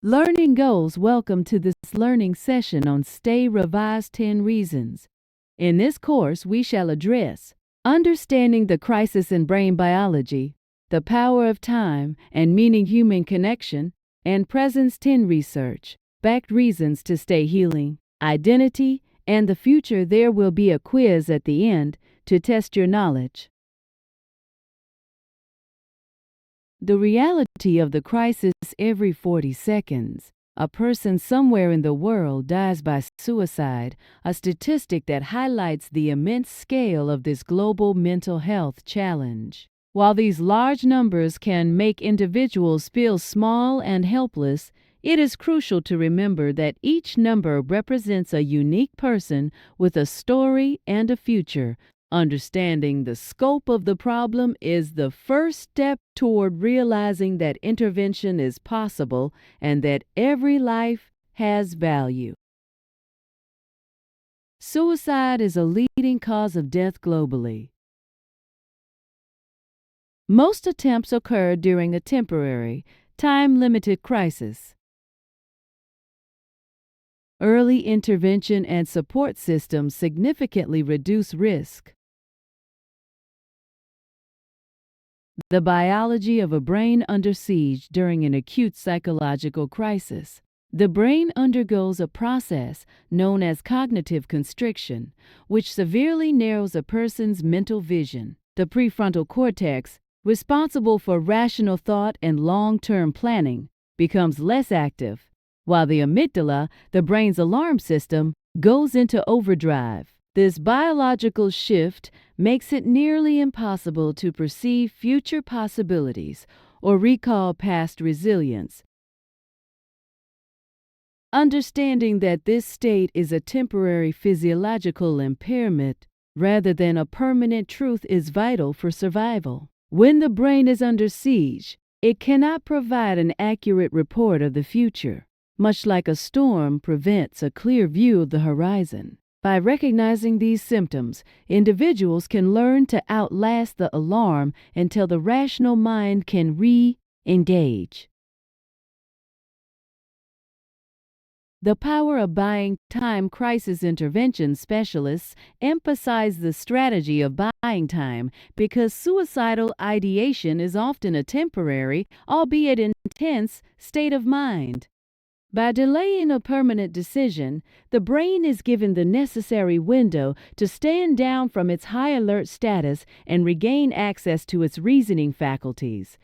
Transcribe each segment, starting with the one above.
Learning Goals. Welcome to this learning session on Stay Revised 10 Reasons. In this course, we shall address understanding the crisis in brain biology, the power of time and meaning human connection, and presence 10 research, backed reasons to stay healing, identity, and the future. There will be a quiz at the end to test your knowledge. The reality of the crisis: every 40 seconds, a person somewhere in the world dies by suicide, a statistic that highlights the immense scale of this global mental health challenge. While these large numbers can make individuals feel small and helpless, it is crucial to remember that each number represents a unique person with a story and a future. Understanding the scope of the problem is the first step toward realizing that intervention is possible and that every life has value. Suicide is a leading cause of death globally. Most attempts occur during a temporary, time-limited crisis. Early intervention and support systems significantly reduce risk. The biology of a brain under siege during an acute psychological crisis. The brain undergoes a process known as cognitive constriction, which severely narrows a person's mental vision. The prefrontal cortex, responsible for rational thought and long-term planning, becomes less active, while the amygdala, the brain's alarm system, goes into overdrive. This biological shift makes it nearly impossible to perceive future possibilities or recall past resilience. Understanding that this state is a temporary physiological impairment rather than a permanent truth is vital for survival. When the brain is under siege, it cannot provide an accurate report of the future, much like a storm prevents a clear view of the horizon. By recognizing these symptoms, individuals can learn to outlast the alarm until the rational mind can re-engage. The power of buying time. Crisis intervention specialists emphasize the strategy of buying time because suicidal ideation is often a temporary, albeit intense, state of mind. By delaying a permanent decision, the brain is given the necessary window to stand down from its high alert status and regain access to its reasoning faculties.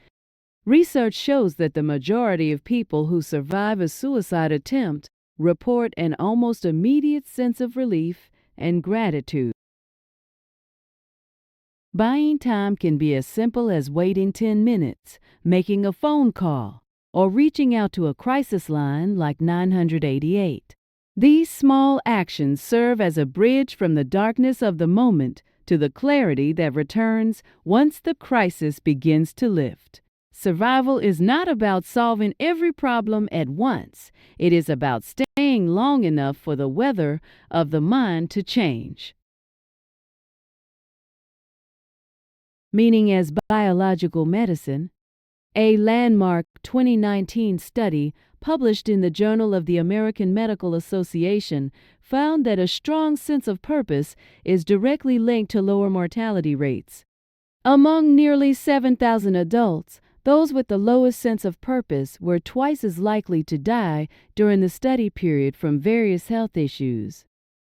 Research shows that the majority of people who survive a suicide attempt report an almost immediate sense of relief and gratitude. Buying time can be as simple as waiting 10 minutes, making a phone call, or reaching out to a crisis line like 988. These small actions serve as a bridge from the darkness of the moment to the clarity that returns once the crisis begins to lift. Survival is not about solving every problem at once. It is about staying long enough for the weather of the mind to change. Meaning as biological medicine. A landmark 2019 study published in the Journal of the American Medical Association found that a strong sense of purpose is directly linked to lower mortality rates. Among nearly 7,000 adults, those with the lowest sense of purpose were twice as likely to die during the study period from various health issues.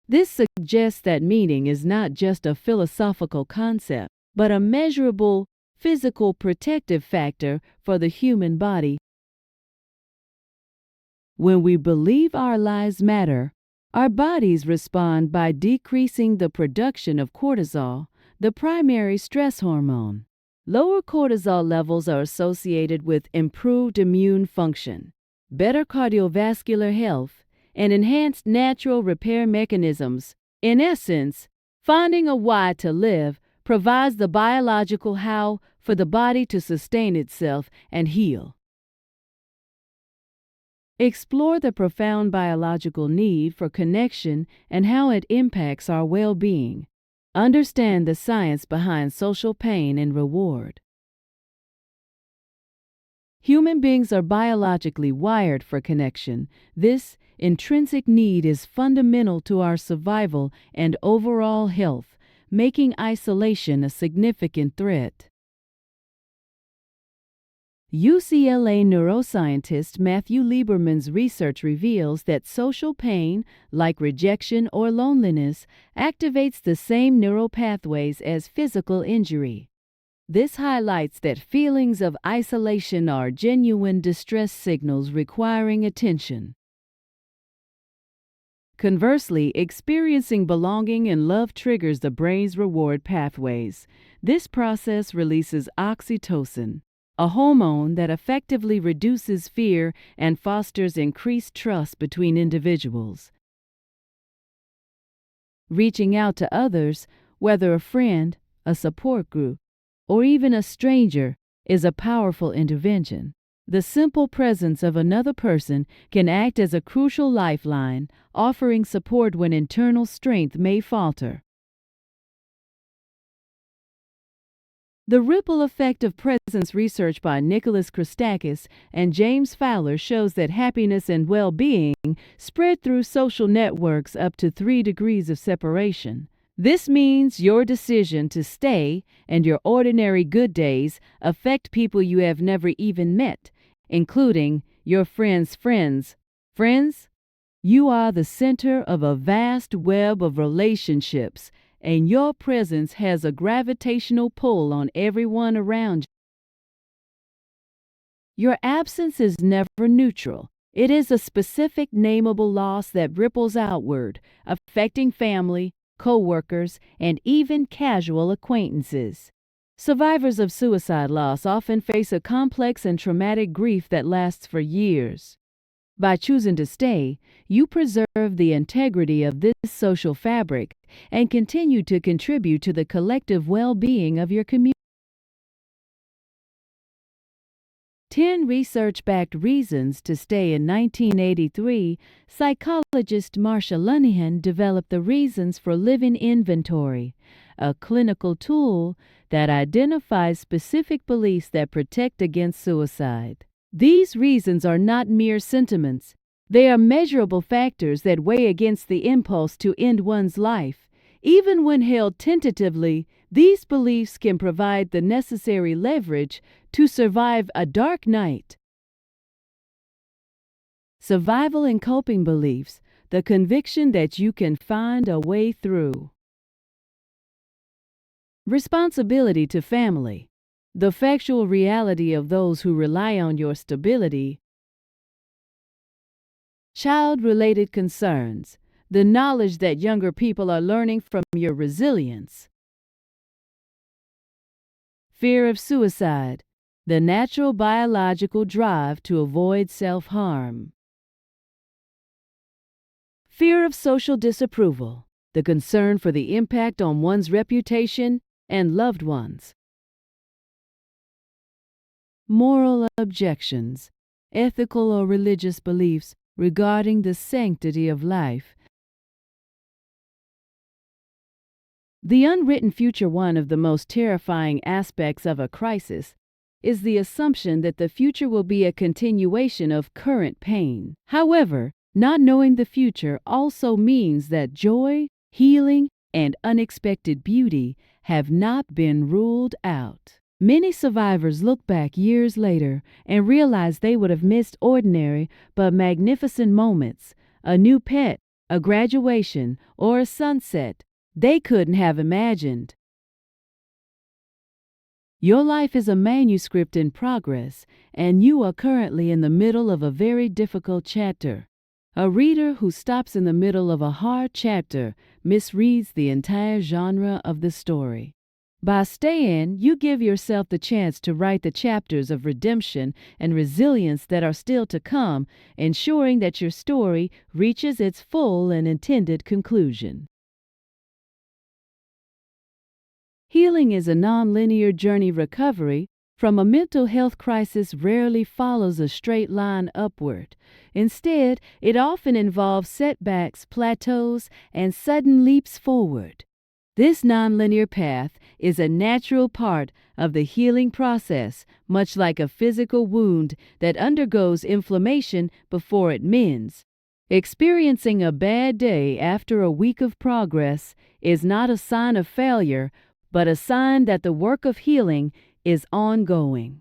This suggests that meaning is not just a philosophical concept, but a measurable physical protective factor for the human body. When we believe our lives matter, our bodies respond by decreasing the production of cortisol, the primary stress hormone. Lower cortisol levels are associated with improved immune function, better cardiovascular health, and enhanced natural repair mechanisms. In essence, finding a why to live provides the biological how for the body to sustain itself and heal. Explore the profound biological need for connection and how it impacts our well-being. Understand the science behind social pain and reward. Human beings are biologically wired for connection. This intrinsic need is fundamental to our survival and overall health, making isolation a significant threat. UCLA neuroscientist Matthew Lieberman's research reveals that social pain, like rejection or loneliness, activates the same neural pathways as physical injury. This highlights that feelings of isolation are genuine distress signals requiring attention. Conversely, experiencing belonging and love triggers the brain's reward pathways. This process releases oxytocin, a hormone that effectively reduces fear and fosters increased trust between individuals. Reaching out to others, whether a friend, a support group, or even a stranger, is a powerful intervention. The simple presence of another person can act as a crucial lifeline, offering support when internal strength may falter. The ripple effect of presence research by Nicholas Christakis and James Fowler shows that happiness and well-being spread through social networks up to 3 degrees of separation. This means your decision to stay and your ordinary good days affect people you have never even met, including your friends' friends. Friends, you are the center of a vast web of relationships, and your presence has a gravitational pull on everyone around you. Your absence is never neutral. It is a specific, nameable loss that ripples outward, affecting family, co-workers, and even casual acquaintances. Survivors of suicide loss often face a complex and traumatic grief that lasts for years. By choosing to stay, you preserve the integrity of this social fabric and continue to contribute to the collective well-being of your community. 10 research-backed reasons to stay. In 1983, psychologist Marsha Linehan developed the Reasons for Living Inventory, a clinical tool that identifies specific beliefs that protect against suicide. These reasons are not mere sentiments. They are measurable factors that weigh against the impulse to end one's life. Even when held tentatively, these beliefs can provide the necessary leverage to survive a dark night. Survival and coping beliefs, the conviction that you can find a way through. Responsibility to family, the factual reality of those who rely on your stability. Child-related concerns, the knowledge that younger people are learning from your resilience. Fear of suicide, the natural biological drive to avoid self-harm. Fear of social disapproval, the concern for the impact on one's reputation and loved ones. Moral objections, ethical or religious beliefs regarding the sanctity of life. The unwritten future. One of the most terrifying aspects of a crisis is the assumption that the future will be a continuation of current pain. However, not knowing the future also means that joy, healing, and unexpected beauty have not been ruled out. Many survivors look back years later and realize they would have missed ordinary but magnificent moments, a new pet, a graduation, or a sunset they couldn't have imagined. Your life is a manuscript in progress, and you are currently in the middle of a very difficult chapter. A reader who stops in the middle of a hard chapter misreads the entire genre of the story. By staying, you give yourself the chance to write the chapters of redemption and resilience that are still to come, ensuring that your story reaches its full and intended conclusion. Healing is a non-linear journey. Recovery from a mental health crisis rarely follows a straight line upward. Instead, it often involves setbacks, plateaus, and sudden leaps forward. This nonlinear path is a natural part of the healing process, much like a physical wound that undergoes inflammation before it mends. Experiencing a bad day after a week of progress is not a sign of failure, but a sign that the work of healing is ongoing.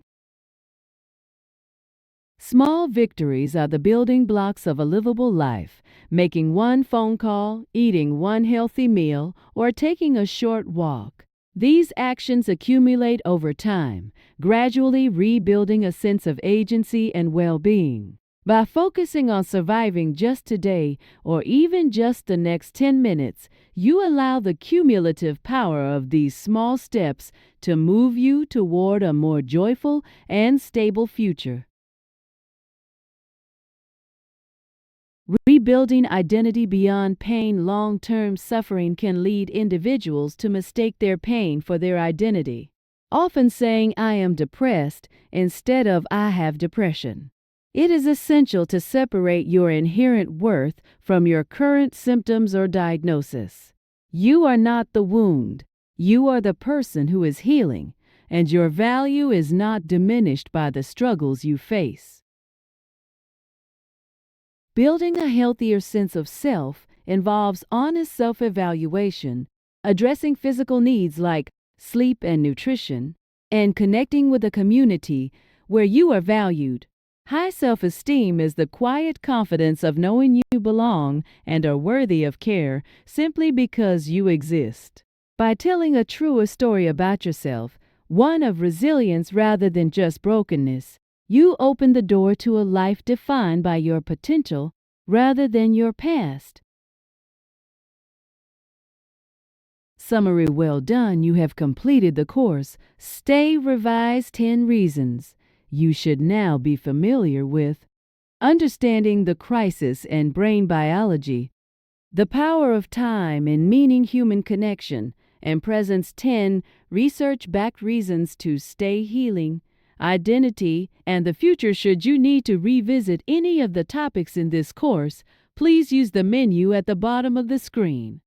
Small victories are the building blocks of a livable life. Making one phone call, eating one healthy meal, or taking a short walk. These actions accumulate over time, gradually rebuilding a sense of agency and well-being. By focusing on surviving just today or even just the next 10 minutes, you allow the cumulative power of these small steps to move you toward a more joyful and stable future. Rebuilding identity beyond pain. Long-term suffering can lead individuals to mistake their pain for their identity, often saying, "I am depressed," instead of "I have depression." It is essential to separate your inherent worth from your current symptoms or diagnosis. You are not the wound. You are the person who is healing, and your value is not diminished by the struggles you face. Building a healthier sense of self involves honest self-evaluation, addressing physical needs like sleep and nutrition, and connecting with a community where you are valued. High self-esteem is the quiet confidence of knowing you belong and are worthy of care simply because you exist. By telling a truer story about yourself, one of resilience rather than just brokenness, you open the door to a life defined by your potential rather than your past. Summary: well done, you have completed the course. Stay revised 10 reasons. You should now be familiar with understanding the crisis and brain biology, the power of time and meaning human connection, and presence 10 research-backed reasons to stay healing, identity, and the future. Should you need to revisit any of the topics in this course, please use the menu at the bottom of the screen.